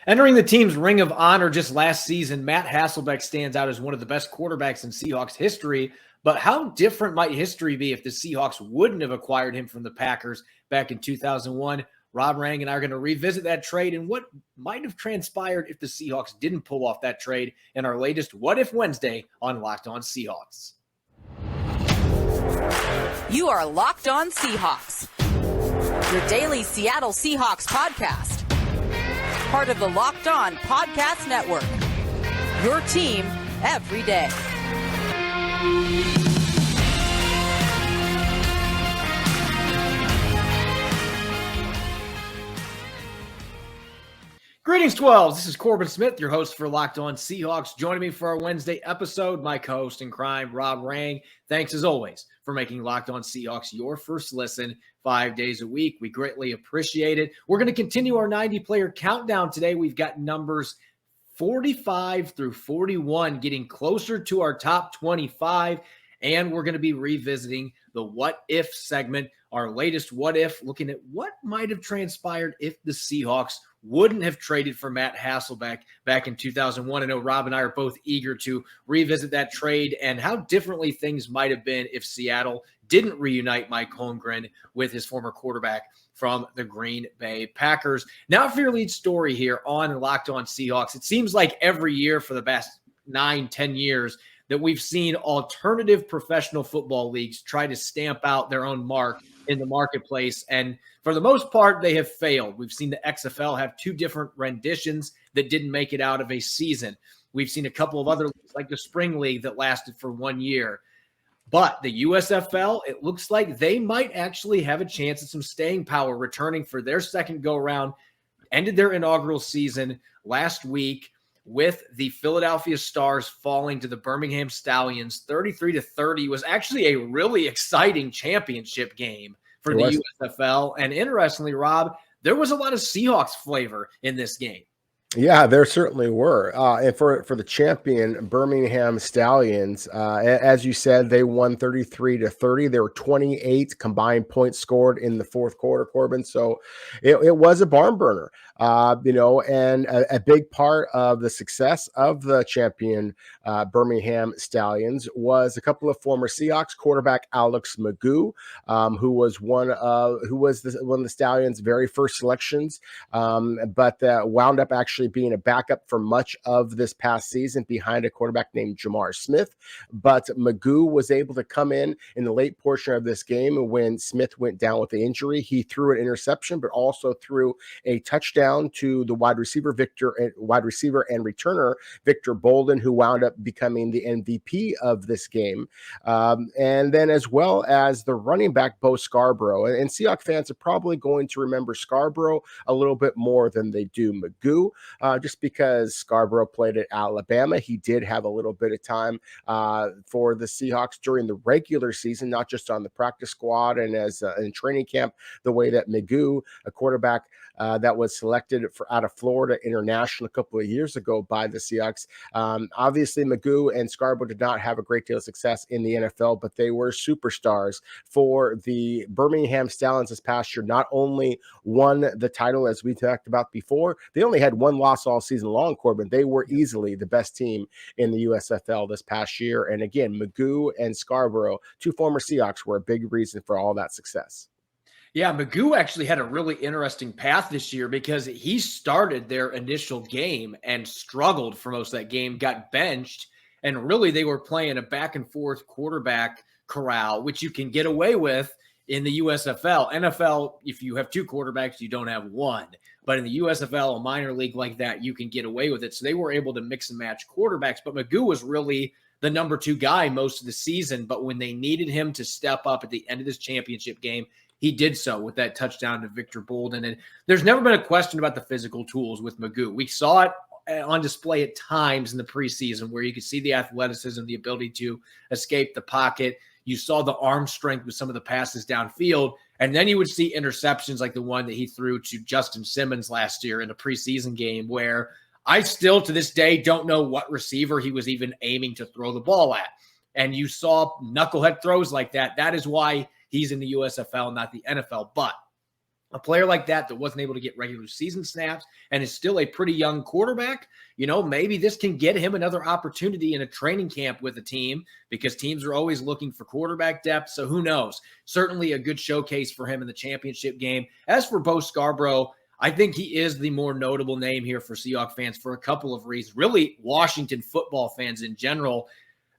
Entering the team's Ring of Honor just last season, Matt Hasselbeck stands out as one of the best quarterbacks in Seahawks history. But how different might history be if the Seahawks wouldn't have acquired him from the Packers back in 2001? Rob Rang and I are going to revisit that trade and what might have transpired if the Seahawks didn't pull off that trade in our latest What If Wednesday on Locked On Seahawks. You are Locked On Seahawks, your daily Seattle Seahawks podcast. Part of the Locked On Podcast Network, your team every day. Greetings, 12s. This is Corbin Smith, your host for Locked On Seahawks. Joining me for our Wednesday episode, my co-host in crime, Rob Rang. Thanks, as always, for making Locked On Seahawks your first listen 5 days a week. We greatly appreciate it. We're going to continue our 90-player countdown today. We've got numbers 45 through 41, getting closer to our top 25, and we're going to be revisiting the What If segment, our latest What If, looking at what might have transpired if the Seahawks wouldn't have traded for Matt Hasselbeck back in 2001. I know Rob and I are both eager to revisit that trade and how differently things might have been if Seattle didn't reunite Mike Holmgren with his former quarterback from the Green Bay Packers. Now for your lead story here on Locked On Seahawks. It seems like every year for the past 9-10 years that we've seen alternative professional football leagues try to stamp out their own mark in the marketplace. And for the most part, they have failed. We've seen the XFL have two different renditions that didn't make it out of a season. We've seen a couple of other leagues, like the Spring League, that lasted for 1 year. But the USFL, it looks like they might actually have a chance at some staying power, returning for their second go-around. Ended their inaugural season last week with the Philadelphia Stars falling to the Birmingham Stallions 33-30. Was actually a really exciting championship game for the USFL. And interestingly, Rob, there was a lot of Seahawks flavor in this game. Yeah, there certainly were. And for the champion Birmingham Stallions, as you said, they won 33-30. There were 28 combined points scored in the fourth quarter, Corbin. So it was a barn burner, and a big part of the success of the champion Birmingham Stallions was a couple of former Seahawks quarterback Alex Magoo, who was one of the Stallions' very first selections, but wound up actually being a backup for much of this past season behind a quarterback named Jamar Smith. But Magoo was able to come in the late portion of this game when Smith went down with the injury. He threw an interception, but also threw a touchdown to the wide receiver and returner Victor Bolden, who wound up becoming the MVP of this game. And then as well as the running back Bo Scarborough. And Seahawks fans are probably going to remember Scarborough a little bit more than they do Magoo. Just because Scarborough played at Alabama. He did have a little bit of time for the Seahawks during the regular season, not just on the practice squad and as in training camp, the way that Magoo, a quarterback that was selected out of Florida International a couple of years ago by the Seahawks. Obviously, Magoo and Scarborough did not have a great deal of success in the NFL, but they were superstars for the Birmingham Stallions this past year. Not only won the title, as we talked about before, they only had one loss all season long, Corbin. They were easily the best team in the USFL this past year. And again, Magoo and Scarborough, two former Seahawks, were a big reason for all that success. Yeah, Magoo actually had a really interesting path this year because he started their initial game and struggled for most of that game, got benched, and really they were playing a back-and-forth quarterback corral, which you can get away with in the USFL. NFL, if you have two quarterbacks, you don't have one. But in the USFL, a minor league like that, you can get away with it. So they were able to mix and match quarterbacks. But Magoo was really the number two guy most of the season. But when they needed him to step up at the end of this championship game, he did so with that touchdown to Victor Bolden. And there's never been a question about the physical tools with Magoo. We saw it on display at times in the preseason where you could see the athleticism, the ability to escape the pocket. You saw the arm strength with some of the passes downfield. And then you would see interceptions like the one that he threw to Justin Simmons last year in a preseason game where I still to this day don't know what receiver he was even aiming to throw the ball at. And you saw knucklehead throws like that. That is why he's in the USFL, not the NFL. But A player like that wasn't able to get regular season snaps and is still a pretty young quarterback, maybe this can get him another opportunity in a training camp with a team, because teams are always looking for quarterback depth. So who knows? Certainly a good showcase for him in the championship game. As for Bo Scarborough, I think he is the more notable name here for Seahawks fans for a couple of reasons. Really, Washington football fans in general.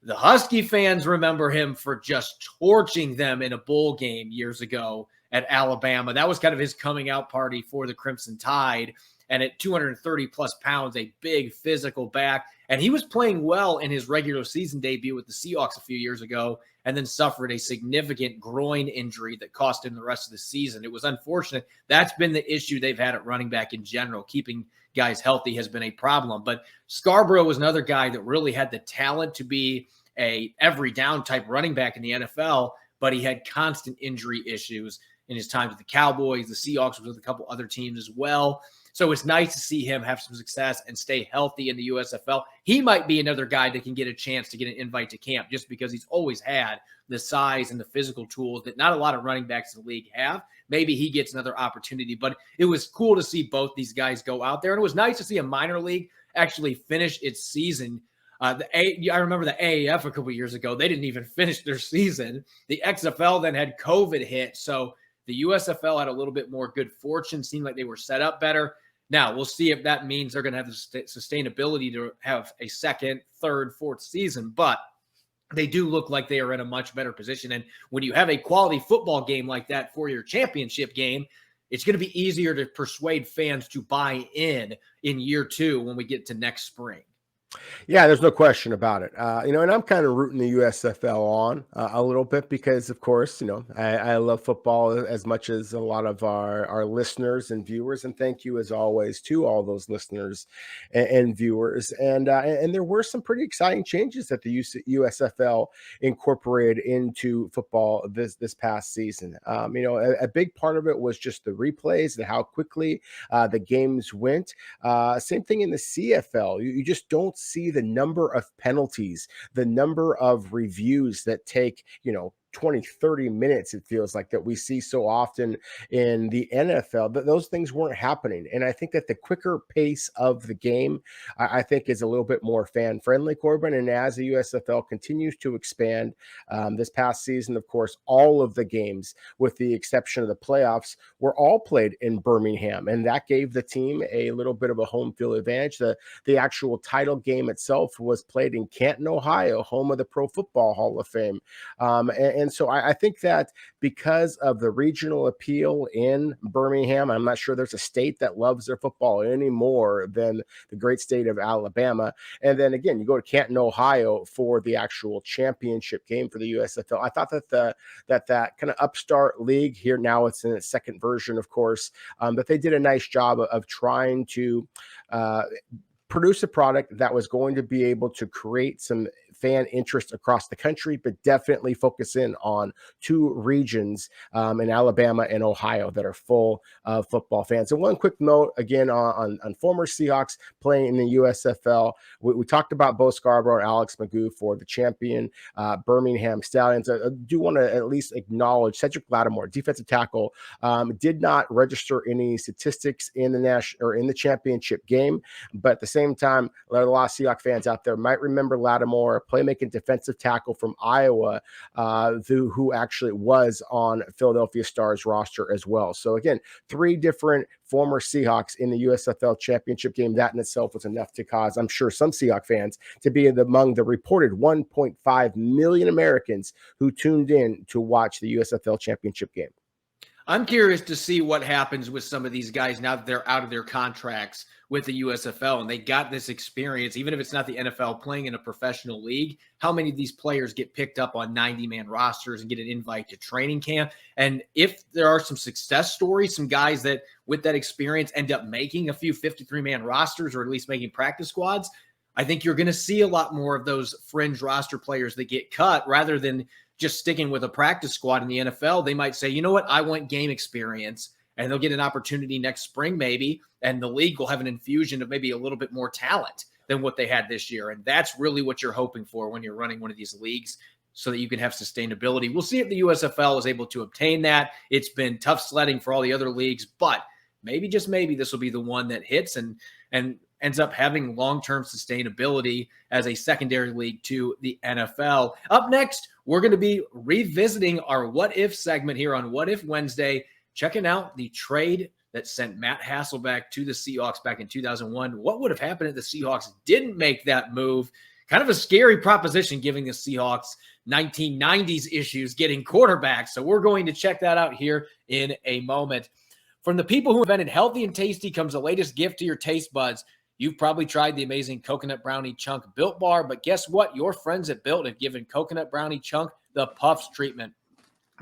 The Husky fans remember him for just torching them in a bowl game years ago at Alabama. That was kind of his coming out party for the Crimson Tide. And at 230 plus pounds, a big physical back. And he was playing well in his regular season debut with the Seahawks a few years ago, and then suffered a significant groin injury that cost him the rest of the season. It was unfortunate. That's been the issue they've had at running back in general. Keeping guys healthy has been a problem. But Scarborough was another guy that really had the talent to be a every down type running back in the NFL, but he had constant injury issues in his time with the Cowboys. The Seahawks was with a couple other teams as well. So it's nice to see him have some success and stay healthy in the USFL. He might be another guy that can get a chance to get an invite to camp, just because he's always had the size and the physical tools that not a lot of running backs in the league have. Maybe he gets another opportunity, but it was cool to see both these guys go out there. And it was nice to see a minor league actually finish its season. I remember the AAF a couple years ago. They didn't even finish their season. The XFL then had COVID hit. So the USFL had a little bit more good fortune, seemed like they were set up better. Now, we'll see if that means they're going to have the sustainability to have a second, third, fourth season, but they do look like they are in a much better position. And when you have a quality football game like that for your championship game, it's going to be easier to persuade fans to buy in year two when we get to next spring. Yeah, there's no question about it. And I'm kind of rooting the USFL on a little bit because, of course, I love football as much as a lot of our listeners and viewers. And thank you, as always, to all those listeners and viewers. And there were some pretty exciting changes that the USFL incorporated into football this past season. A big part of it was just the replays and how quickly the games went. Same thing in the CFL. You just don't see the number of penalties, the number of reviews that take, 20, 30 minutes, it feels like, that we see so often in the NFL. Those things weren't happening. And I think that the quicker pace of the game, I think, is a little bit more fan-friendly, Corbin. And as the USFL continues to expand, this past season, of course, all of the games, with the exception of the playoffs, were all played in Birmingham. And that gave the team a little bit of a home field advantage. The actual title game itself was played in Canton, Ohio, home of the Pro Football Hall of Fame. And so I think that because of the regional appeal in Birmingham, I'm not sure there's a state that loves their football any more than the great state of Alabama. And then again, you go to Canton, Ohio for the actual championship game for the USFL. I thought that that kind of upstart league here, now it's in its second version, of course, that they did a nice job of trying to produce a product that was going to be able to create some fan interest across the country, but definitely focus in on two regions in Alabama and Ohio that are full of football fans. And one quick note, again, on former Seahawks playing in the USFL. We talked about Bo Scarborough and Alex Magoo for the champion Birmingham Stallions. I do want to at least acknowledge Cedric Lattimore, defensive tackle, did not register any statistics in the championship game, but at the same time, a lot of Seahawks fans out there might remember Lattimore, playmaking defensive tackle from Iowa, who actually was on Philadelphia Stars roster as well. So again, three different former Seahawks in the USFL championship game. That in itself was enough to cause, I'm sure, some Seahawks fans to be among the reported 1.5 million Americans who tuned in to watch the USFL championship game. I'm curious to see what happens with some of these guys now that they're out of their contracts with the USFL and they got this experience, even if it's not the NFL, playing in a professional league. How many of these players get picked up on 90-man rosters and get an invite to training camp? And if there are some success stories, some guys that with that experience end up making a few 53-man rosters, or at least making practice squads, I think you're going to see a lot more of those fringe roster players that get cut rather than just sticking with a practice squad in the NFL. They might say, you know what, I want game experience, and they'll get an opportunity next spring maybe, and the league will have an infusion of maybe a little bit more talent than what they had this year. And that's really what you're hoping for when you're running one of these leagues. so that you can have sustainability. We'll see if the USFL is able to obtain that. It's been tough sledding for all the other leagues, but maybe, just maybe, this will be the one that hits and ends up having long-term sustainability as a secondary league to the NFL. Up next, we're going to be revisiting our What If segment here on What If Wednesday, checking out the trade that sent Matt Hasselbeck to the Seahawks back in 2001. What would have happened if the Seahawks didn't make that move? Kind of a scary proposition, giving the Seahawks 1990s issues getting quarterbacks. So we're going to check that out here in a moment. From the people who invented healthy and tasty comes the latest gift to your taste buds. You've probably tried the amazing Coconut Brownie Chunk Built Bar, but guess what? Your friends at Built have given Coconut Brownie Chunk the Puffs treatment.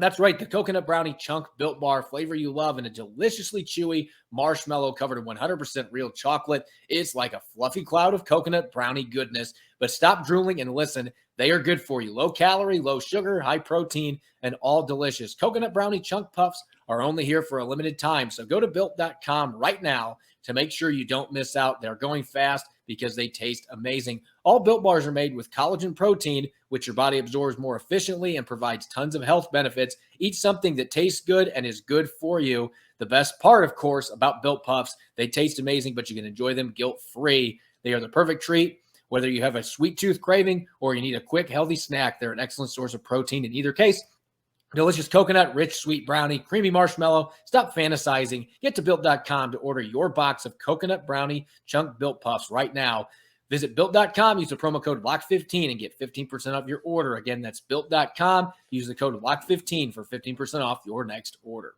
That's right, the Coconut Brownie Chunk Built Bar, flavor you love, and a deliciously chewy marshmallow covered in 100% real chocolate. It's like a fluffy cloud of coconut brownie goodness. But stop drooling and listen. They are good for you. Low calorie, low sugar, high protein, and all delicious. Coconut Brownie Chunk Puffs are only here for a limited time. So go to Built.com right now to make sure you don't miss out. They're going fast because they taste amazing. All Built Bars are made with collagen protein, which your body absorbs more efficiently and provides tons of health benefits. Eat something that tastes good and is good for you. The best part, of course, about Built Puffs, they taste amazing, but you can enjoy them guilt-free. They are the perfect treat. Whether you have a sweet tooth craving or you need a quick, healthy snack, they're an excellent source of protein in either case. Delicious coconut, rich, sweet brownie, creamy marshmallow. Stop fantasizing. Get to Built.com to order your box of Coconut Brownie Chunk Built Puffs right now. Visit Built.com, use the promo code LOCK15 and get 15% off your order. Again, that's Built.com. Use the code LOCK15 for 15% off your next order.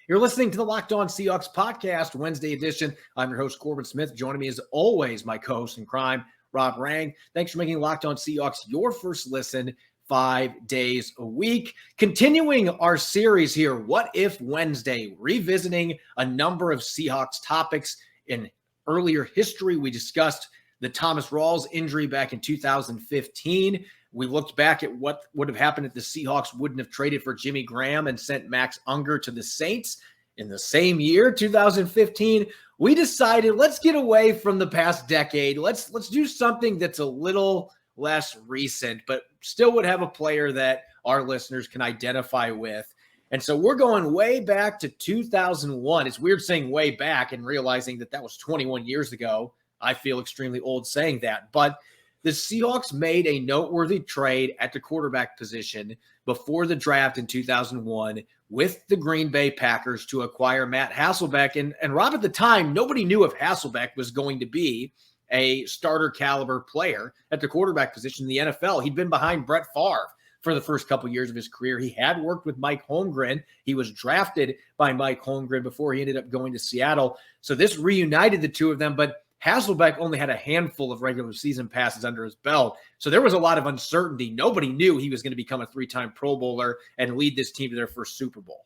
You're listening to the Locked On Seahawks podcast, Wednesday edition. I'm your host, Corbin Smith. Joining me as always, my co-host in crime, Rob Rang. Thanks for making Locked On Seahawks your first listen 5 days a week. Continuing our series here, What If Wednesday, revisiting a number of Seahawks topics. In earlier history, we discussed the Thomas Rawls injury back in 2015. We looked back at what would have happened if the Seahawks wouldn't have traded for Jimmy Graham and sent Max Unger to the Saints in the same year, 2015. We decided, let's get away from the past decade. Let's do something that's a little less recent, but still would have a player that our listeners can identify with. And so we're going way back to 2001. It's weird saying way back and realizing that was 21 years ago. I feel extremely old saying that, but the Seahawks made a noteworthy trade at the quarterback position before the draft in 2001 with the Green Bay Packers to acquire Matt Hasselbeck. And Rob, at the time, nobody knew if Hasselbeck was going to be a starter caliber player at the quarterback position in the NFL. He'd been behind Brett Favre for the first couple years of his career. He had worked with Mike Holmgren. He was drafted by Mike Holmgren before he ended up going to Seattle. So this reunited the two of them, but Hasselbeck only had a handful of regular season passes under his belt. So there was a lot of uncertainty. Nobody knew he was going to become a three-time Pro Bowler and lead this team to their first Super Bowl.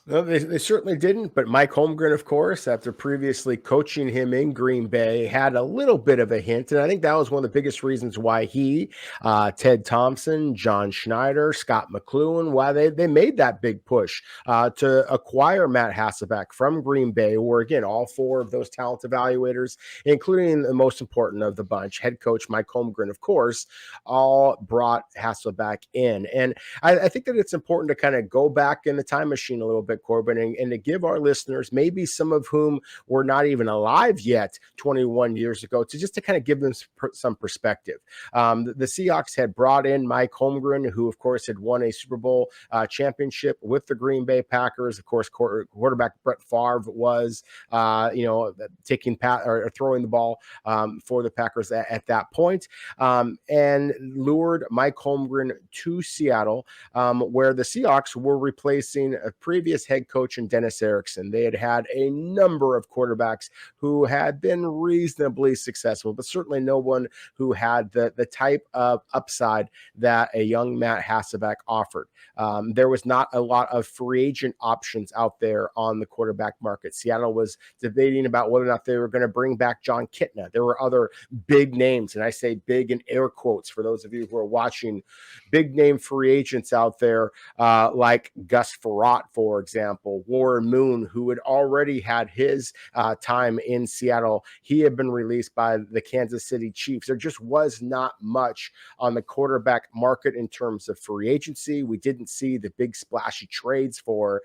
No, they certainly didn't, but Mike Holmgren, of course, after previously coaching him in Green Bay, had a little bit of a hint, and I think that was one of the biggest reasons why he, Ted Thompson, John Schneider, Scott McCloughan, why they made that big push to acquire Matt Hasselbeck from Green Bay, where, again, all four of those talent evaluators, including the most important of the bunch, head coach Mike Holmgren, of course, all brought Hasselbeck in. And I think that it's important to kind of go back in the time machine a little bit, Corbin, and to give our listeners, maybe some of whom were not even alive yet 21 years ago, to kind of give them some perspective. The Seahawks had brought in Mike Holmgren, who, of course, had won a Super Bowl championship with the Green Bay Packers. Of course, quarterback Brett Favre was, taking or throwing the ball for the Packers at that point, and lured Mike Holmgren to Seattle, where the Seahawks were replacing a previous head coach in Dennis Erickson. They had a number of quarterbacks who had been reasonably successful, but certainly no one who had the type of upside that a young Matt Hasselbeck offered. There was not a lot of free agent options out there on the quarterback market. Seattle was debating about whether or not they were going to bring back John Kitna. There were other big names, and I say big in air quotes for those of you who are watching, big name free agents out there, like Gus Frerotte, for example, Warren Moon, who had already had his time in Seattle, he had been released by the Kansas City Chiefs. There just was not much on the quarterback market in terms of free agency. We didn't see the big splashy trades for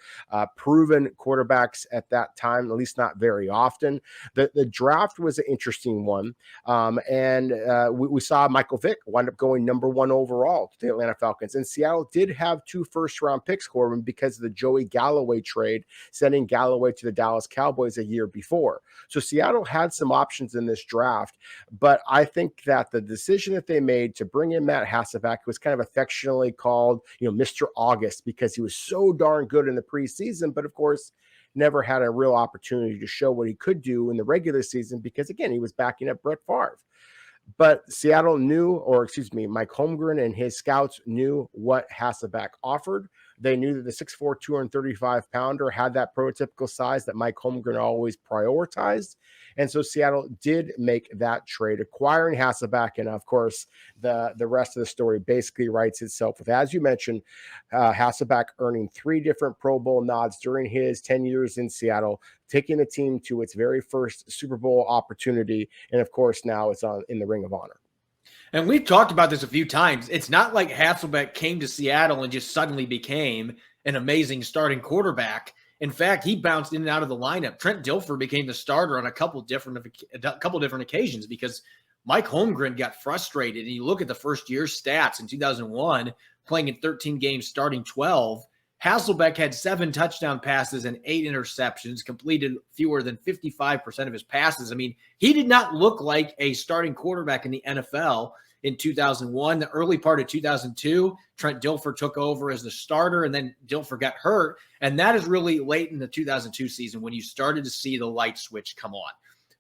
proven quarterbacks at that time, at least not very often. The draft was an interesting one. And we saw Michael Vick wind up going number 1 overall to the Atlanta Falcons. And Seattle did have 2 first-round picks, Corbin, because of the Joey Galloway trade, sending Galloway to the Dallas Cowboys a year before. So Seattle had some options in this draft, but I think that the decision that they made to bring in Matt Hasselbeck, was kind of affectionately called, Mr. August, because he was so darn good in the preseason, but of course, never had a real opportunity to show what he could do in the regular season because, again, he was backing up Brett Favre. But Seattle Mike Holmgren and his scouts knew what Hasselbeck offered. They knew that the 6'4", 235-pounder had that prototypical size that Mike Holmgren always prioritized. And so Seattle did make that trade, acquiring Hasselbeck. And, of course, the rest of the story basically writes itself with, as you mentioned, Hasselbeck earning 3 different Pro Bowl nods during his 10 years in Seattle, taking the team to its very first Super Bowl opportunity. And, of course, now it's in the Ring of Honor. And we've talked about this a few times. It's not like Hasselbeck came to Seattle and just suddenly became an amazing starting quarterback. In fact, he bounced in and out of the lineup. Trent Dilfer became the starter on a couple different occasions because Mike Holmgren got frustrated. And you look at the first year stats in 2001, playing in 13 games, starting 12. Hasselbeck had 7 touchdown passes and 8 interceptions, completed fewer than 55% of his passes. I mean, he did not look like a starting quarterback in the NFL in 2001. The early part of 2002, Trent Dilfer took over as the starter, and then Dilfer got hurt. And that is really late in the 2002 season when you started to see the light switch come on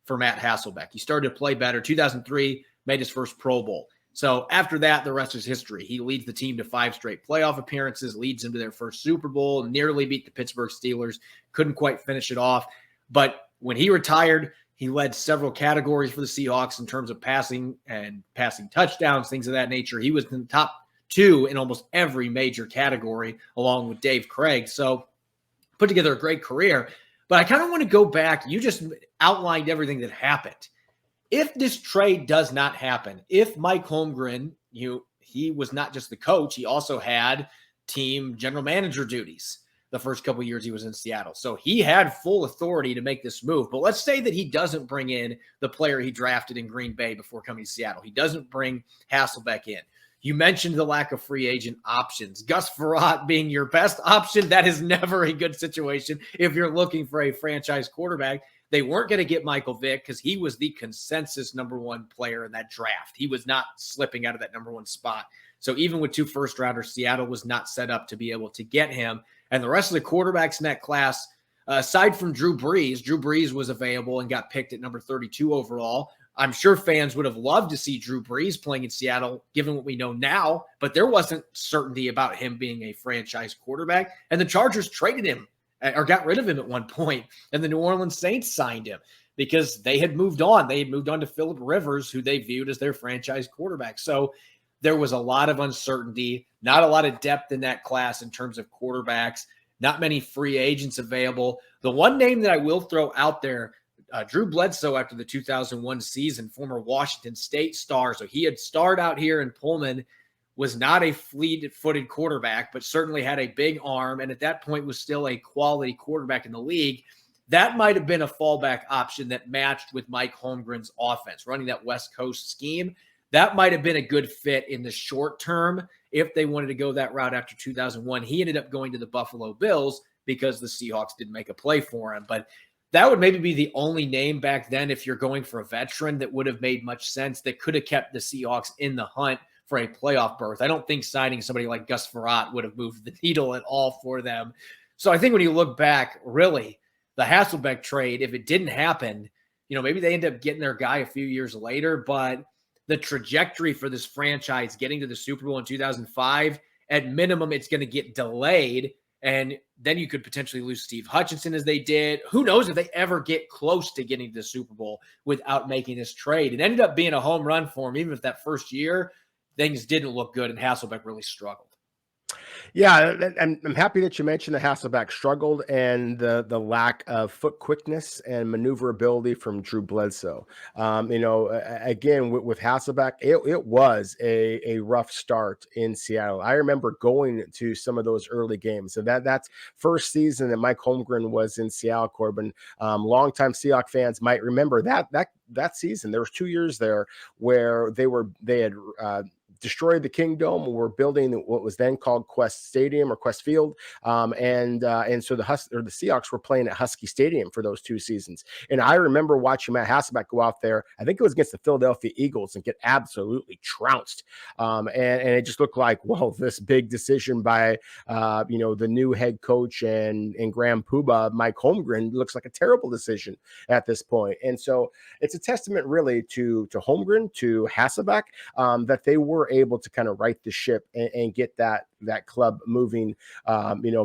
for Matt Hasselbeck. He started to play better. 2003, made his first Pro Bowl. So after that, the rest is history. He leads the team to 5 straight playoff appearances, leads them to their first Super Bowl, nearly beat the Pittsburgh Steelers, couldn't quite finish it off. But when he retired, he led several categories for the Seahawks in terms of passing and passing touchdowns, things of that nature. He was in the top 2 in almost every major category, along with Dave Craig. So put together a great career. But I kind of want to go back. You just outlined everything that happened. If this trade does not happen, if Mike Holmgren, he was not just the coach, he also had team general manager duties the first couple of years he was in Seattle. So he had full authority to make this move. But let's say that he doesn't bring in the player he drafted in Green Bay before coming to Seattle. He doesn't bring Hasselbeck in. You mentioned the lack of free agent options. Gus Frerotte being your best option, that is never a good situation if you're looking for a franchise quarterback. They weren't going to get Michael Vick because he was the consensus number 1 player in that draft. He was not slipping out of that number 1 spot. So even with 2 first-rounders, Seattle was not set up to be able to get him. And the rest of the quarterbacks in that class, aside from Drew Brees was available and got picked at number 32 overall. I'm sure fans would have loved to see Drew Brees playing in Seattle, given what we know now, but there wasn't certainty about him being a franchise quarterback. And the Chargers traded him or got rid of him at one point, and the New Orleans Saints signed him because they had moved on. They had moved on to Phillip Rivers, who they viewed as their franchise quarterback. So there was a lot of uncertainty, not a lot of depth in that class in terms of quarterbacks, not many free agents available. The one name that I will throw out there, Drew Bledsoe after the 2001 season, former Washington State star. So he had starred out here in Pullman, was not a fleet-footed quarterback, but certainly had a big arm, and at that point was still a quality quarterback in the league. That might have been a fallback option that matched with Mike Holmgren's offense, running that West Coast scheme. That might have been a good fit in the short term if they wanted to go that route after 2001. He ended up going to the Buffalo Bills because the Seahawks didn't make a play for him. But that would maybe be the only name back then if you're going for a veteran that would have made much sense, that could have kept the Seahawks in the hunt for a playoff berth. I don't think signing somebody like Gus Frerotte would have moved the needle at all for them. So I think when you look back, really, the Hasselbeck trade, if it didn't happen, maybe they end up getting their guy a few years later, but the trajectory for this franchise getting to the Super Bowl in 2005, at minimum, it's going to get delayed. And then you could potentially lose Steve Hutchinson as they did. Who knows if they ever get close to getting to the Super Bowl without making this trade. It ended up being a home run for him, even if that first year things didn't look good and Hasselbeck really struggled. Yeah, I'm happy that you mentioned the Hasselbeck struggled and the lack of foot quickness and maneuverability from Drew Bledsoe. Again, with Hasselbeck, it was a rough start in Seattle. I remember going to some of those early games. So that's first season that Mike Holmgren was in Seattle, Corbin. Longtime Seahawks fans might remember that season. There was 2 years there where they had destroyed the Kingdom. We're building what was then called Quest Stadium or Quest Field, and so the Seahawks were playing at Husky Stadium for those 2 seasons. And I remember watching Matt Hasselbeck go out there. I think it was against the Philadelphia Eagles and get absolutely trounced. And it just looked like, well, this big decision by the new head coach and Graham Puba, Mike Holmgren, looks like a terrible decision at this point. And so it's a testament really to Holmgren, to Hasselbeck, that they were able to kind of right the ship and get that club moving,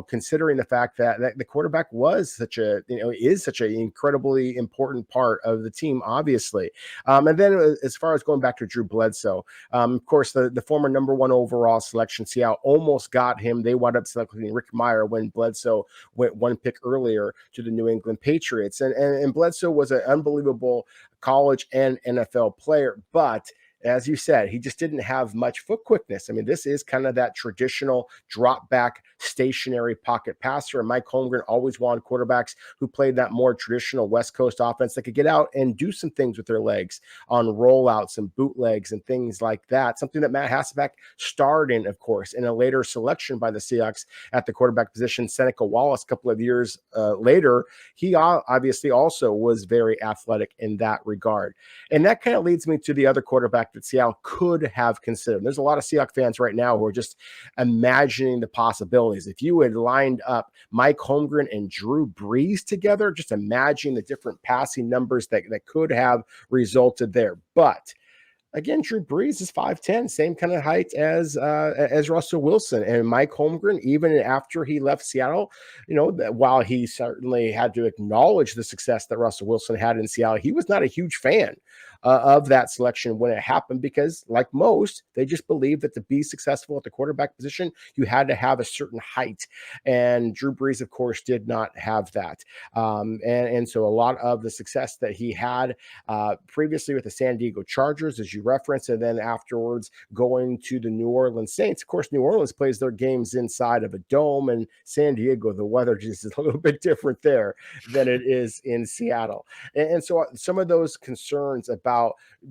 considering the fact that the quarterback was is such an incredibly important part of the team, obviously. And then as far as going back to Drew Bledsoe, of course, the former number 1 overall selection, Seattle almost got him. They wound up selecting Rick Meyer when Bledsoe went 1 pick earlier to the New England Patriots. And Bledsoe was an unbelievable college and NFL player, but as you said, he just didn't have much foot quickness. I mean, this is kind of that traditional drop back, stationary pocket passer. And Mike Holmgren always wanted quarterbacks who played that more traditional West Coast offense that could get out and do some things with their legs on rollouts and bootlegs and things like that. Something that Matt Hasselbeck starred in, of course, in a later selection by the Seahawks at the quarterback position. Seneca Wallace, a couple of years later, he obviously also was very athletic in that regard. And that kind of leads me to the other quarterback that Seattle could have considered. There's a lot of Seahawks fans right now who are just imagining the possibilities. If you had lined up Mike Holmgren and Drew Brees together, just imagine the different passing numbers that could have resulted there. But again, Drew Brees is 5'10", same kind of height as Russell Wilson. And Mike Holmgren, even after he left Seattle, while he certainly had to acknowledge the success that Russell Wilson had in Seattle, he was not a huge fan of that selection when it happened, because like most, they just believed that to be successful at the quarterback position, you had to have a certain height. And Drew Brees, of course, did not have that. And so a lot of the success that he had previously with the San Diego Chargers, as you referenced, and then afterwards going to the New Orleans Saints. Of course, New Orleans plays their games inside of a dome, and San Diego, the weather just is a little bit different there than it is in Seattle. And so some of those concerns about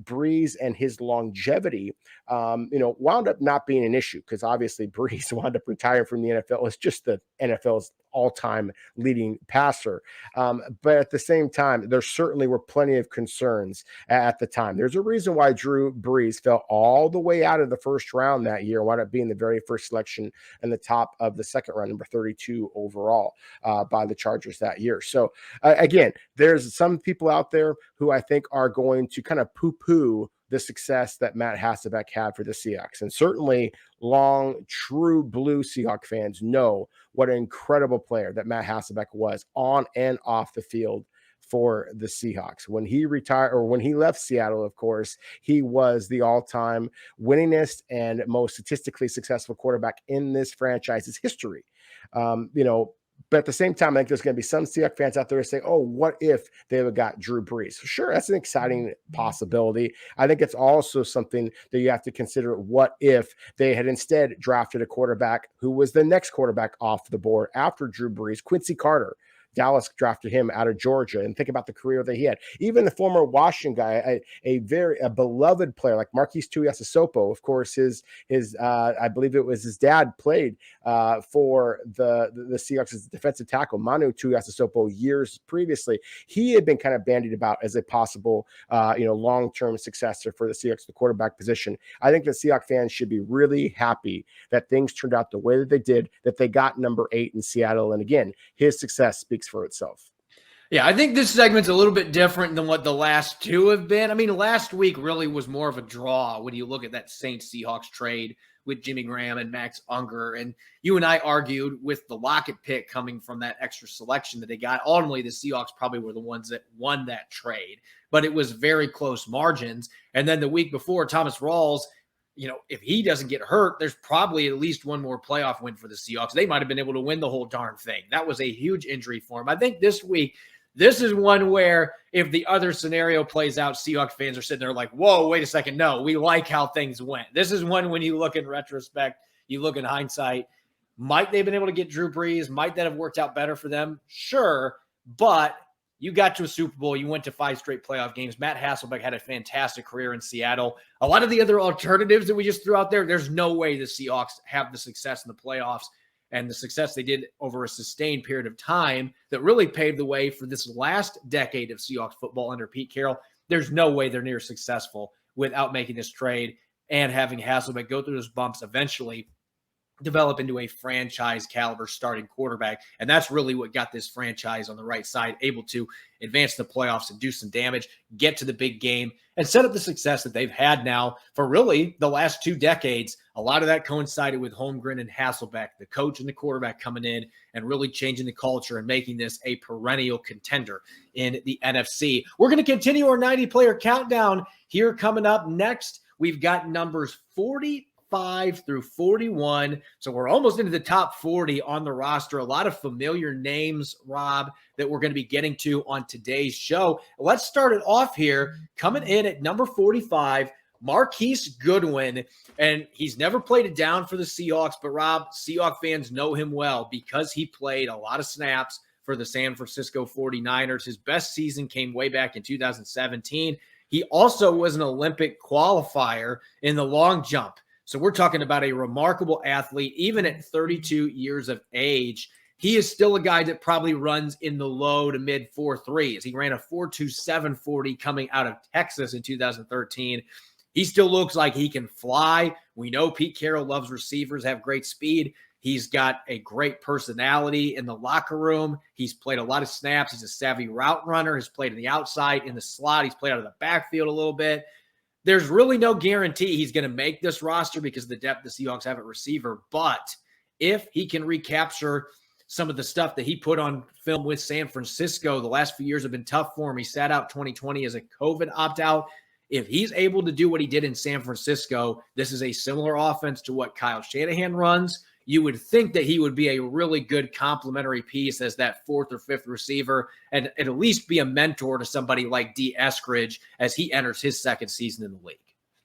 Brees and his longevity, wound up not being an issue, because obviously Brees wound up retiring from the NFL. It's just the NFL's all-time leading passer. But at the same time, there certainly were plenty of concerns at the time. There's a reason why Drew Brees fell all the way out of the first round that year, wound up being the very first selection in the top of the second round, number 32 overall by the Chargers that year. So again, there's some people out there who I think are going to kind of poo-poo the success that Matt Hasselbeck had for the Seahawks. And certainly long, true blue Seahawks fans know what an incredible player that Matt Hasselbeck was on and off the field for the Seahawks. When he retired, or when he left Seattle, of course, he was the all-time winningest and most statistically successful quarterback in this franchise's history. But at the same time, I think there's going to be some Seahawks fans out there who say, oh, what if they would have got Drew Brees? Sure, that's an exciting possibility. I think it's also something that you have to consider. What if they had instead drafted a quarterback who was the next quarterback off the board after Drew Brees, Quincy Carter? Dallas drafted him out of Georgia, and think about the career that he had. Even the former Washington guy, a beloved player like Marquise Goodwin, of course, his I believe it was his dad played for the Seahawks as defensive tackle, Manu Tuiasosopo, years previously. He had been kind of bandied about as a possible long-term successor for the Seahawks, the quarterback position. I think the Seahawks fans should be really happy that things turned out the way that they did, that they got number 8 in Seattle. And again, his success speaks for itself. Yeah, I think this segment's a little bit different than what the last two have been. I mean, last week really was more of a draw when you look at that Saints-Seahawks trade with Jimmy Graham and Max Unger. And you and I argued with the Lockett pick coming from that extra selection that they got. Ultimately, the Seahawks probably were the ones that won that trade, but it was very close margins. And then the week before, Thomas Rawls if he doesn't get hurt, there's probably at least one more playoff win for the Seahawks. They might have been able to win the whole darn thing. That was a huge injury for him. I think this week, this is one where if the other scenario plays out, Seahawks fans are sitting there like, whoa, wait a second. No, we like how things went. This is one when you look in retrospect, you look in hindsight, might they have been able to get Drew Brees? Might that have worked out better for them? Sure, but you got to a Super Bowl. You went to 5 straight playoff games. Matt Hasselbeck had a fantastic career in Seattle. A lot of the other alternatives that we just threw out there, there's no way the Seahawks have the success in the playoffs and the success they did over a sustained period of time that really paved the way for this last decade of Seahawks football under Pete Carroll. There's no way they're near successful without making this trade and having Hasselbeck go through those bumps, eventually develop into a franchise caliber starting quarterback. And that's really what got this franchise on the right side, able to advance the playoffs and do some damage, get to the big game, and set up the success that they've had now for really the last 2 decades. A lot of that coincided with Holmgren and Hasselbeck, the coach and the quarterback coming in and really changing the culture and making this a perennial contender in the NFC. We're going to continue our 90-player countdown here coming up next. We've got numbers 45 through 41. So we're almost into the top 40 on the roster. A lot of familiar names, Rob, that we're going to be getting to on today's show. Let's start it off here. Coming in at number 45, Marquise Goodwin. And he's never played it down for the Seahawks, but Rob, Seahawks fans know him well because he played a lot of snaps for the San Francisco 49ers. His best season came way back in 2017. He also was an Olympic qualifier in the long jump. So we're talking about a remarkable athlete. Even at 32 years of age, he is still a guy that probably runs in the low to mid 4.3s. He ran a 4.27 40 coming out of Texas in 2013. He still looks like he can fly. We know Pete Carroll loves receivers, have great speed. He's got a great personality in the locker room. He's played a lot of snaps. He's a savvy route runner. He's played in the outside, in the slot. He's played out of the backfield a little bit. There's really no guarantee he's going to make this roster because of the depth the Seahawks have at receiver. But if he can recapture some of the stuff that he put on film with San Francisco, the last few years have been tough for him. He sat out 2020 as a COVID opt-out. If he's able to do what he did in San Francisco, this is a similar offense to what Kyle Shanahan runs. You would think that he would be a really good complementary piece as that 4th or 5th receiver and at least be a mentor to somebody like D. Eskridge as he enters his 2nd season in the league.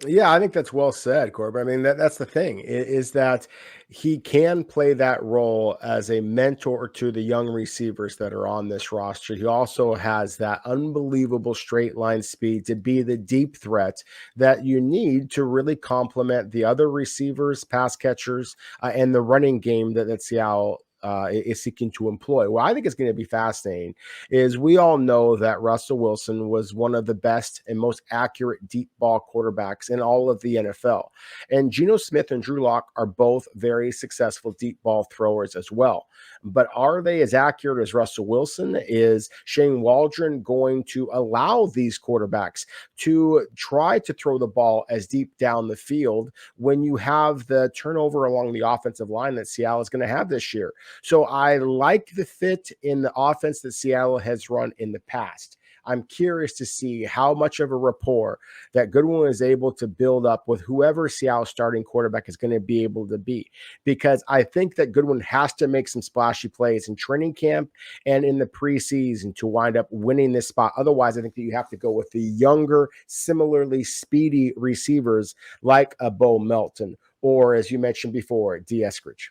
Yeah, I think that's well said, Corbin. I mean, that's the thing is that he can play that role as a mentor to the young receivers that are on this roster. He also has that unbelievable straight line speed to be the deep threat that you need to really complement the other receivers, pass catchers, and the running game that Seattle is seeking to employ. What I think is going to be fascinating is we all know that Russell Wilson was one of the best and most accurate deep ball quarterbacks in all of the NFL. And Geno Smith and Drew Lock are both very successful deep ball throwers as well. But are they as accurate as Russell Wilson? Is Shane Waldron going to allow these quarterbacks to try to throw the ball as deep down the field when you have the turnover along the offensive line that Seattle is going to have this year? So I like the fit in the offense that Seattle has run in the past. I'm curious to see how much of a rapport that Goodwin is able to build up with whoever Seattle's starting quarterback is going to be able to be. Because I think that Goodwin has to make some splashy plays in training camp and in the preseason to wind up winning this spot. Otherwise, I think that you have to go with the younger, similarly speedy receivers like a Bo Melton or, as you mentioned before, D. Eskridge.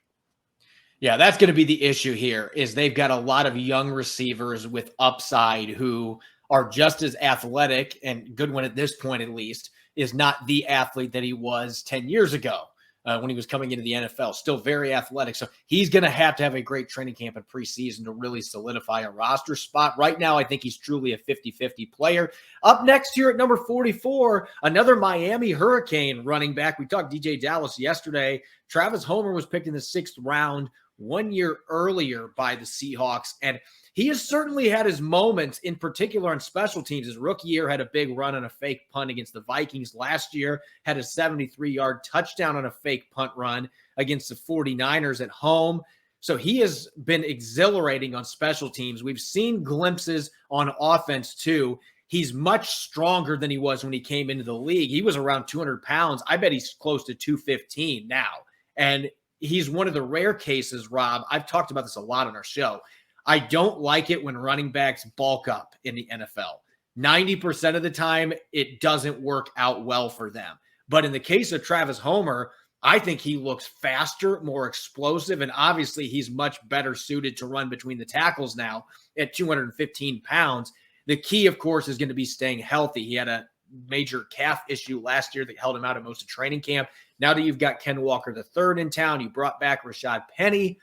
Yeah, that's going to be the issue here is they've got a lot of young receivers with upside who are just as athletic, and Goodwin at this point at least is not the athlete that he was 10 years ago when he was coming into the NFL. Still very athletic. So he's going to have a great training camp and preseason to really solidify a roster spot. Right now, I think he's truly a 50-50 player. Up next here at number 44, another Miami Hurricane running back. We talked DJ Dallas yesterday. Travis Homer was picked in the 6th round 1 year earlier by the Seahawks. And he has certainly had his moments, in particular on special teams. His rookie year had a big run on a fake punt against the Vikings. Last year had a 73-yard touchdown on a fake punt run against the 49ers at home. So he has been exhilarating on special teams. We've seen glimpses on offense too. He's much stronger than he was when he came into the league. He was around 200 pounds. I bet he's close to 215 now. And he's one of the rare cases, Rob. I've talked about this a lot on our show. I don't like it when running backs bulk up in the NFL. 90% of the time, it doesn't work out well for them. But in the case of Travis Homer, I think he looks faster, more explosive, and obviously he's much better suited to run between the tackles now at 215 pounds. The key, of course, is going to be staying healthy. He had a major calf issue last year that held him out of most of training camp. Now that you've got Ken Walker III in town, you brought back Rashad Penny.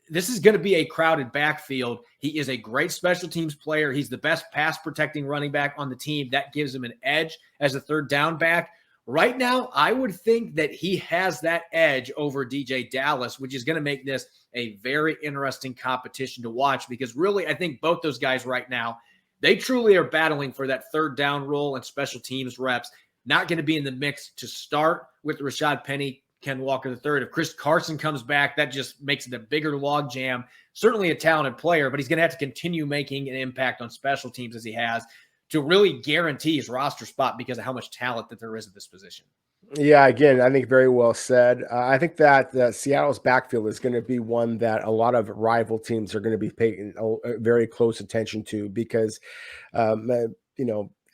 This is going to be a crowded backfield. He is a great special teams player. He's the best pass protecting running back on the team. That gives him an edge as a third down back. Right now, I would think that he has that edge over DJ Dallas, which is going to make this a very interesting competition to watch, because really, I think both those guys right now, they truly are battling for that third down role and special teams reps. Not going to be in the mix to start with Rashad Penny, Ken Walker III. If Chris Carson comes back, that just makes it a bigger logjam. Certainly a talented player, but he's going to have to continue making an impact on special teams as he has to really guarantee his roster spot because of how much talent that there is at this position. Yeah, again, I think very well said. I think that Seattle's backfield is going to be one that a lot of rival teams are going to be paying very close attention to because,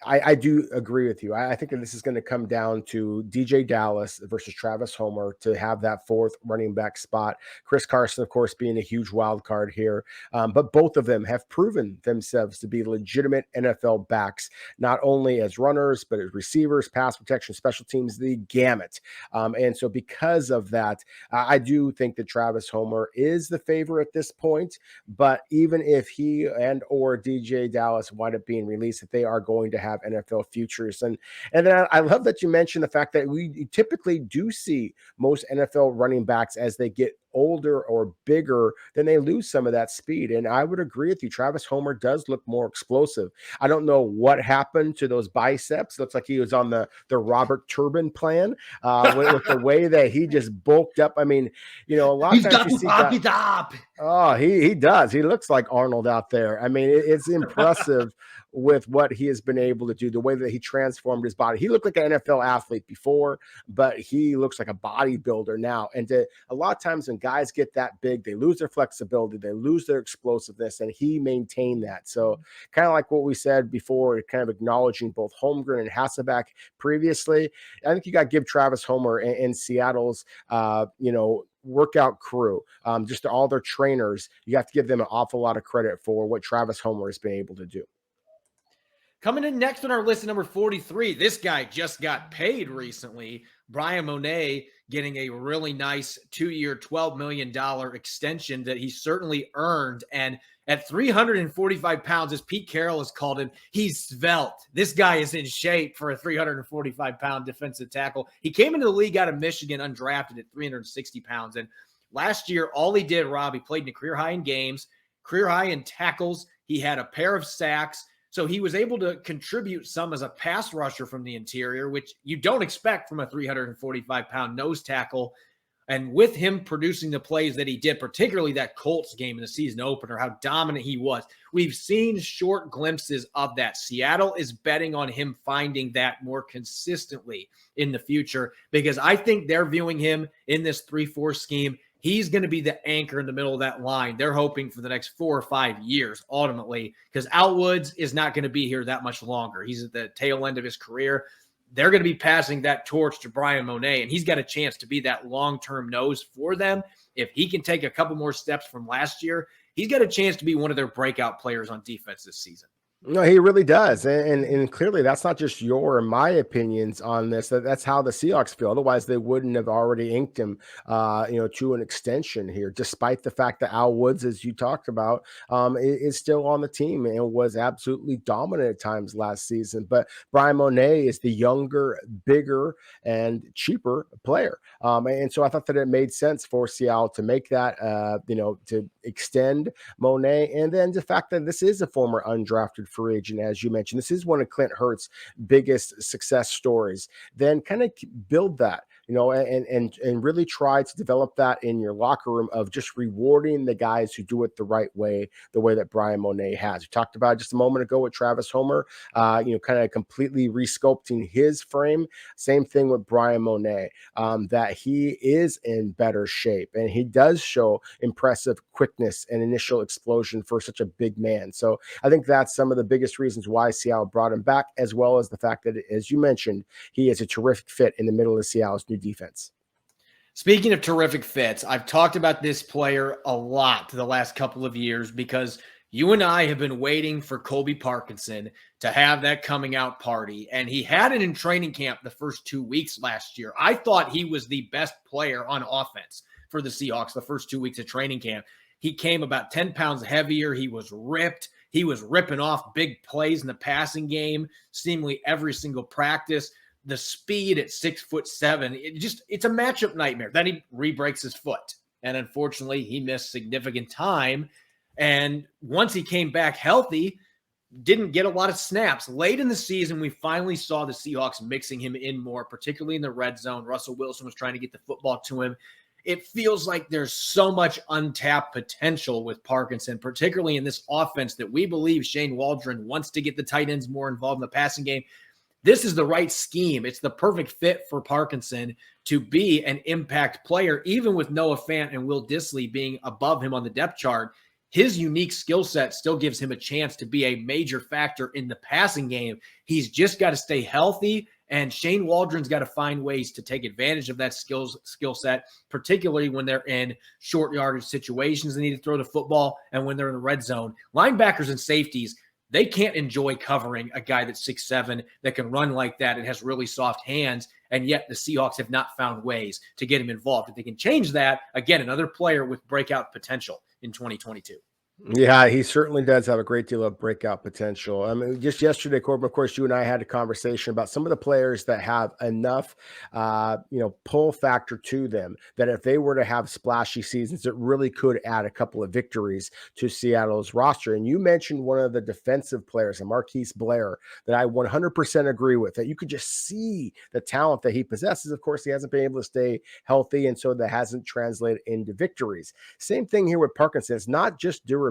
I do agree with you. I think that this is going to come down to DJ Dallas versus Travis Homer to have that fourth running back spot. Chris Carson, of course, being a huge wild card here. But both of them have proven themselves to be legitimate NFL backs, not only as runners, but as receivers, pass protection, special teams, the gamut. And so because of that, I do think that Travis Homer is the favorite at this point. But even if he and or DJ Dallas wind up being released, that they are going to have NFL futures. And then I love that you mentioned the fact that we typically do see most NFL running backs as they get older or bigger, then they lose some of that speed. And I would agree with you. Travis Homer does look more explosive. I don't know what happened to those biceps. Looks like he was on the Robert Turbin plan with the way that he just bulked up. I mean, a lot of times you see that. Oh, he does. He looks like Arnold out there. I mean, it's impressive with what he has been able to do, the way that he transformed his body. He looked like an NFL athlete before, but he looks like a bodybuilder now. And a lot of times when guys get that big, they lose their flexibility, they lose their explosiveness, and he maintained that. So kind of like what we said before, kind of acknowledging both Holmgren and Hasselbeck previously, I think you got to give Travis Homer and Seattle's, workout crew, just all their trainers, you have to give them an awful lot of credit for what Travis Homer has been able to do. Coming in next on our list at number 43, this guy just got paid recently. Brian Monet getting a really nice 2-year, $12 million extension that he certainly earned. And at 345 pounds, as Pete Carroll has called him, he's svelte. This guy is in shape for a 345-pound defensive tackle. He came into the league out of Michigan undrafted at 360 pounds. And last year, all he did, Rob, he played in a career high in games, career high in tackles. He had a pair of sacks. So he was able to contribute some as a pass rusher from the interior, which you don't expect from a 345-pound nose tackle. And with him producing the plays that he did, particularly that Colts game in the season opener, how dominant he was, we've seen short glimpses of that. Seattle is betting on him finding that more consistently in the future because I think they're viewing him in this 3-4 scheme. He's going to be the anchor in the middle of that line. They're hoping for the next 4 or 5 years, ultimately, because Al Woods is not going to be here that much longer. He's at the tail end of his career. They're going to be passing that torch to Brian Monet, and he's got a chance to be that long-term nose for them. If he can take a couple more steps from last year, he's got a chance to be one of their breakout players on defense this season. No, he really does. And clearly that's not just your and my opinions on this. That's how the Seahawks feel. Otherwise, they wouldn't have already inked him, to an extension here, despite the fact that Al Woods, as you talked about, is still on the team and was absolutely dominant at times last season. But Brian Monet is the younger, bigger, and cheaper player. And so I thought that it made sense for Seattle to make that, to extend Monet. And then the fact that this is a former undrafted free agent, as you mentioned. This is one of Clint Hurtt's biggest success stories. Then kind of build that, and really try to develop that in your locker room of just rewarding the guys who do it the right way, the way that Brian Monet has. We talked about just a moment ago with Travis Homer, kind of completely resculpting his frame. Same thing with Brian Monet, that he is in better shape and he does show impressive quickness and initial explosion for such a big man. So I think that's some of the biggest reasons why Seattle brought him back, as well as the fact that, as you mentioned, he is a terrific fit in the middle of Seattle's new defense. Speaking of terrific fits, I've talked about this player a lot the last couple of years because you and I have been waiting for Colby Parkinson to have that coming out party, and he had it in training camp the first 2 weeks last year. I thought he was the best player on offense for the Seahawks the first 2 weeks of training camp. He came about 10 pounds heavier. He was ripped. He was ripping off big plays in the passing game, seemingly every single practice. The speed at 6'7", it's a matchup nightmare. Then he re-breaks his foot, and unfortunately, he missed significant time. And once he came back healthy, didn't get a lot of snaps. Late in the season, we finally saw the Seahawks mixing him in more, particularly in the red zone. Russell Wilson was trying to get the football to him. It feels like there's so much untapped potential with Parkinson, particularly in this offense that we believe Shane Waldron wants to get the tight ends more involved in the passing game. This is the right scheme. It's the perfect fit for Parkinson to be an impact player, even with Noah Fant and Will Dissly being above him on the depth chart. His unique skill set still gives him a chance to be a major factor in the passing game. He's just got to stay healthy, and Shane Waldron's got to find ways to take advantage of that skill set, particularly when they're in short yardage situations. They need to throw the football, and when they're in the red zone. Linebackers and safeties, they can't enjoy covering a guy that's 6'7", that can run like that and has really soft hands, and yet the Seahawks have not found ways to get him involved. If they can change that, again, another player with breakout potential in 2022. Yeah, he certainly does have a great deal of breakout potential. I mean, just yesterday, Corbin, of course, you and I had a conversation about some of the players that have enough, pull factor to them that if they were to have splashy seasons, it really could add a couple of victories to Seattle's roster. And you mentioned one of the defensive players, Marquise Blair, that I 100% agree with, that you could just see the talent that he possesses. Of course, he hasn't been able to stay healthy, and so that hasn't translated into victories. Same thing here with Parkinson. It's not just durability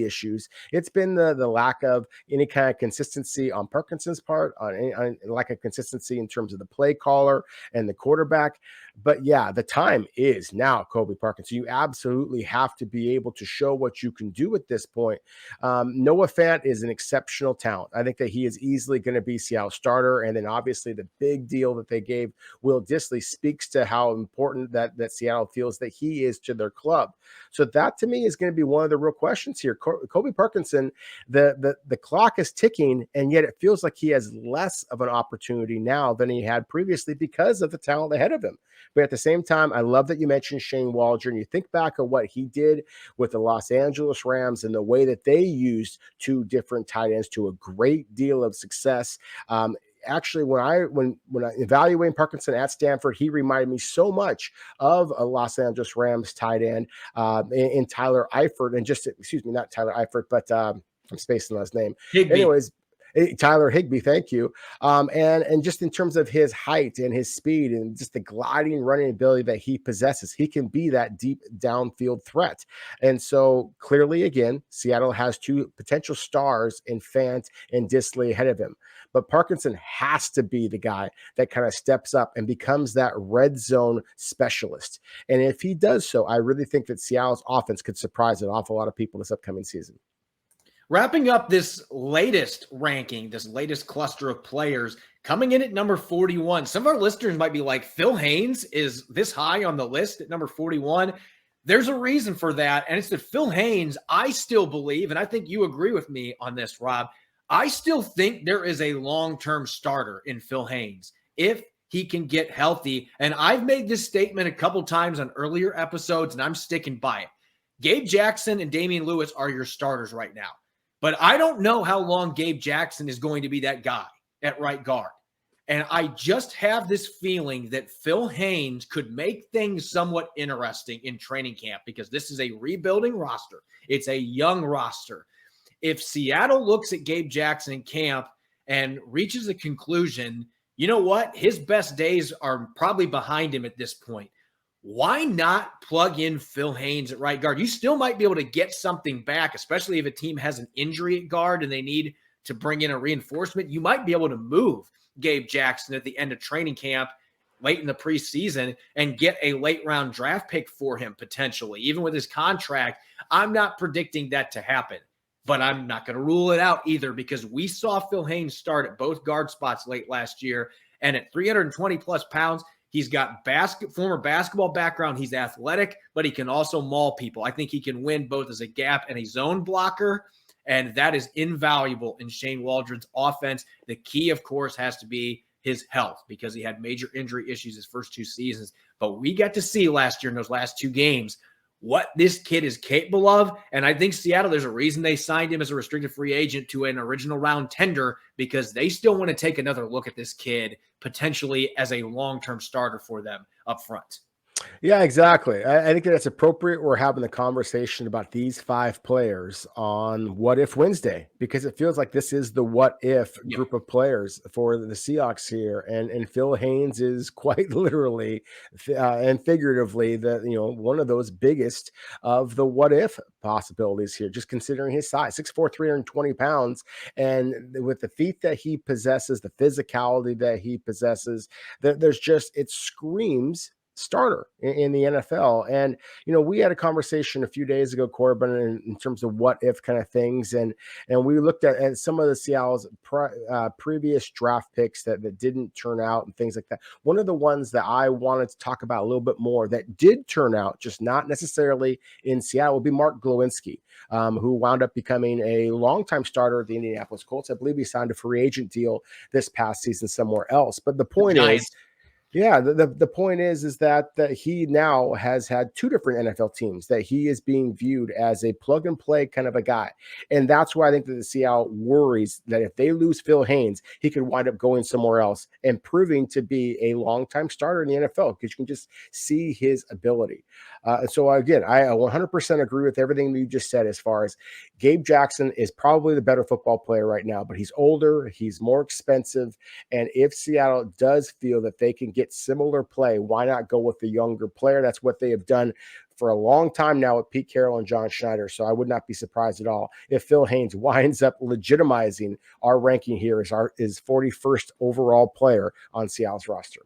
issues. It's been the lack of any kind of consistency on Parkinson's part, on lack of consistency in terms of the play caller and the quarterback. But yeah, the time is now, Colby Parkinson. You absolutely have to be able to show what you can do at this point. Noah Fant is an exceptional talent. I think that he is easily going to be Seattle's starter. And then obviously the big deal that they gave Will Dissly speaks to how important that Seattle feels that he is to their club. So that to me is going to be one of the real questions here. Colby Parkinson, the clock is ticking, and yet it feels like he has less of an opportunity now than he had previously because of the talent ahead of him. But at the same time, I love that you mentioned Shane Waldron. You think back of what he did with the Los Angeles Rams and the way that they used two different tight ends to a great deal of success. Actually, when I evaluating Parkinson at Stanford, he reminded me so much of a Los Angeles Rams tight end in Tyler Eifert, and not Tyler Eifert, but I'm spacing on his name. Higbee. Anyways, Tyler Higbee, thank you. And just in terms of his height and his speed and just the gliding running ability that he possesses, he can be that deep downfield threat. And so clearly, again, Seattle has two potential stars in Fant and Dissly ahead of him. But Parkinson has to be the guy that kind of steps up and becomes that red zone specialist. And if he does so, I really think that Seattle's offense could surprise an awful lot of people this upcoming season. Wrapping up this latest ranking, this latest cluster of players, coming in at number 41. Some of our listeners might be like, Phil Haynes is this high on the list at number 41. There's a reason for that, and it's that Phil Haynes, I still believe, and I think you agree with me on this, Rob, I still think there is a long-term starter in Phil Haynes if he can get healthy. And I've made this statement a couple times on earlier episodes, and I'm sticking by it. Gabe Jackson and Damian Lewis are your starters right now. But I don't know how long Gabe Jackson is going to be that guy at right guard. And I just have this feeling that Phil Haynes could make things somewhat interesting in training camp because this is a rebuilding roster. It's a young roster. if Seattle looks at Gabe Jackson in camp and reaches a conclusion, you know what? His best days are probably behind him at this point. Why not plug in Phil Haynes at right guard? You still might be able to get something back, especially if a team has an injury at guard and they need to bring in a reinforcement. You might be able to move Gabe Jackson at the end of training camp late in the preseason and get a late round draft pick for him potentially. Even with his contract, I'm not predicting that to happen, but I'm not going to rule it out either, because we saw Phil Haynes start at both guard spots late last year, and at 320 plus pounds, he's got former basketball background. He's athletic, but he can also maul people. I think he can win both as a gap and a zone blocker, and that is invaluable in Shane Waldron's offense. The key, of course, has to be his health, because he had major injury issues his first 2 seasons. But we got to see last year in those last 2 games what this kid is capable of. And I think Seattle, there's a reason they signed him as a restricted free agent to an original round tender, because they still want to take another look at this kid potentially as a long-term starter for them up front. Yeah, exactly. I think that's appropriate. We're having the conversation about these 5 players on What If Wednesday, because it feels like this is the what if group of players for the Seahawks here. And Phil Haynes is quite literally and figuratively one of those biggest of the what if possibilities here, just considering his size, 6'4", 320 pounds. And with the feet that he possesses, the physicality that he possesses, it screams starter in the NFL. And, we had a conversation a few days ago, Corbin, in terms of what if kind of things. And we looked at some of the Seattle's previous draft picks that didn't turn out and things like that. One of the ones that I wanted to talk about a little bit more that did turn out, just not necessarily in Seattle, would be Mark Glowinski, who wound up becoming a longtime starter at the Indianapolis Colts. I believe he signed a free agent deal this past season somewhere else. But the point is, yeah, the point is that he now has had 2 different NFL teams that he is being viewed as a plug and play kind of a guy. And that's why I think that the Seattle worries that if they lose Phil Haynes, he could wind up going somewhere else and proving to be a longtime starter in the NFL, because you can just see his ability. So again, I 100% agree with everything you just said as far as Gabe Jackson is probably the better football player right now, but he's older, he's more expensive. And if Seattle does feel that they can get similar play, why not go with the younger player? That's what they have done for a long time now with Pete Carroll and John Schneider. So I would not be surprised at all if Phil Haynes winds up legitimizing our ranking here as his 41st overall player on Seattle's roster.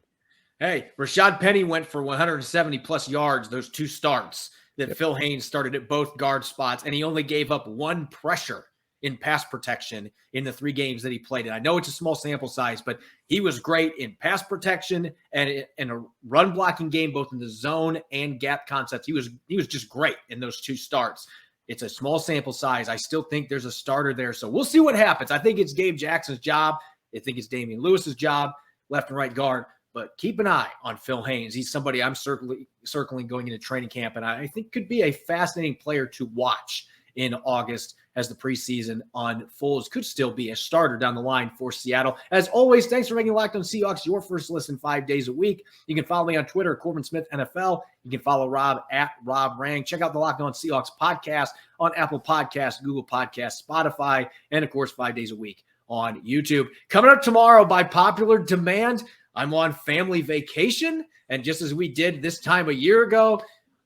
Hey, Rashad Penny went for 170 plus yards those 2 starts that Phil Haynes started at both guard spots, and he only gave up 1 pressure in pass protection in the 3 games that he played in. I know it's a small sample size, but he was great in pass protection and in a run blocking game, both in the zone and gap concepts. He was just great in those 2 starts. It's a small sample size. I still think there's a starter there. So we'll see what happens. I think it's Gabe Jackson's job. I think it's Damian Lewis's job, left and right guard. But keep an eye on Phil Haynes. He's somebody I'm circling going into training camp, and I think could be a fascinating player to watch in August as the preseason unfolds. Could still be a starter down the line for Seattle. As always, thanks for making Locked On Seahawks your first listen 5 days a week. You can follow me on Twitter, Corbin Smith NFL. You can follow Rob at Rob Rang. Check out the Locked On Seahawks podcast on Apple Podcasts, Google Podcasts, Spotify, and of course 5 days a week on YouTube. Coming up tomorrow by popular demand, I'm on family vacation, and just as we did this time a year ago,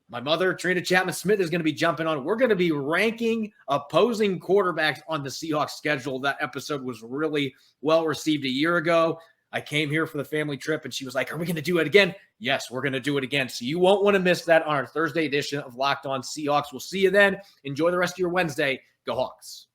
my mother, Trina Chapman-Smith, is going to be jumping on. We're going to be ranking opposing quarterbacks on the Seahawks schedule. That episode was really well received a year ago. I came here for the family trip, and she was like, are we going to do it again? Yes, we're going to do it again. So you won't want to miss that on our Thursday edition of Locked On Seahawks. We'll see you then. Enjoy the rest of your Wednesday. Go Hawks.